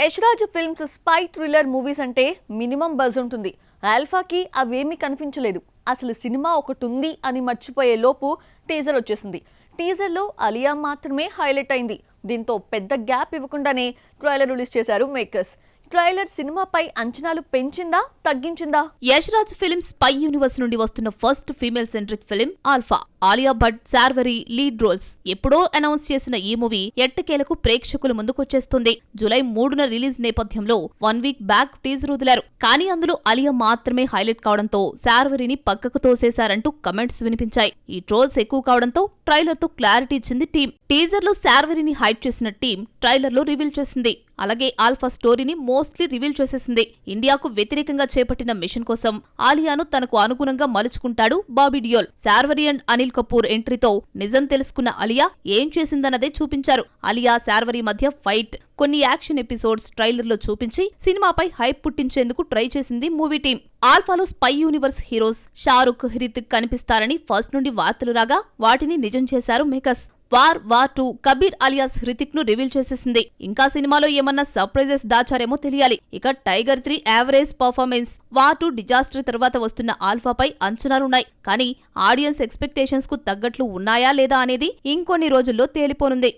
Yashraj films spy thriller movies అంటే minimum buzz ఉంటుంది. ఆల్ఫాకి అవేమీ కనిపించలేదు. అసలు సినిమా ఒకటి ఉంది అని మర్చిపోయే లోపు టీజర్ వచ్చేసింది. టీజర్లో అలియా మాత్రమే హైలైట్ అయింది. దీంతో పెద్ద గ్యాప్ ఇవ్వకుండానే ట్రైలర్ రిలీజ్ చేశారు మేకర్స్. ట్రైలర్ సినిమాపై అంచనాలు పెంచిందా తగ్గించిందా? యశ్రాజ్ ఫిల్మ్స్ స్పై యూనివర్స్ నుండి వస్తున్న first female centric film Alpha. Alia Bhatt, Sharvari lead roles. ఎప్పుడో అనౌన్స్ చేసిన ఈ మూవీ ఎట్టకేలకు ప్రేక్షకుల ముందుకొచ్చేస్తుంది. జూలై 3న రిలీజ్ నేపథ్యంలో 1 వీక్ బ్యాక్ టీజర్ వదిలారు. కానీ అందులో అలియా మాత్రమే హైలైట్ కావడంతో శార్వరిని పక్కకు తోసేశారంటూ కమెంట్స్ వినిపించాయి. ఈ ట్రోల్స్ ఎక్కువ కావడంతో ట్రైలర్ తో క్లారిటీ ఇచ్చింది టీం. టీజర్ లో శార్వరిని హైడ్ చేసిన టీం ట్రైలర్ లో రివీల్ చేసింది. అలాగే ఆల్ఫా స్టోరీని మోస్ట్లీ రివీల్ చేసేసింది. ఇండియాకు వ్యతిరేకంగా చేపట్టిన మిషన్ కోసం ఆలియాను తనకు అనుగుణంగా మలుచుకుంటాడు బాబీ డియోల్. శార్వరి అండ్ అనిల్ కపూర్ ఎంట్రీతో నిజం తెలుసుకున్న అలియా ఏం చేసిందన్నదే చూపించారు. అలియా శార్వరి మధ్య ఫైట్, కొన్ని యాక్షన్ ఎపిసోడ్స్ ట్రైలర్ లో చూపించి సినిమాపై హైప్ పుట్టించేందుకు ట్రై చేసింది మూవీ టీం. ఆల్ఫాలో spy universe heroes Shahrukh, Hrithik కనిపిస్తారని ఫస్ట్ నుండి వార్తలు రాగా వాటిని నిజం చేశారు makers. War 2 Kabir alias Hrithik ను రివీల్ చేసేసింది. ఇంకా సినిమాలో ఏమన్నా సర్ప్రైజెస్ దాచారేమో తెలియాలి. ఇక tiger 3 average performance. War 2 disaster తర్వాత వస్తున్న ఆల్ఫాపై అంచనాలున్నాయి. కానీ ఆడియన్స్ ఎక్స్పెక్టేషన్స్ కు తగ్గట్లు ఉన్నాయా లేదా అనేది ఇంకొన్ని రోజుల్లో తేలిపోనుంది.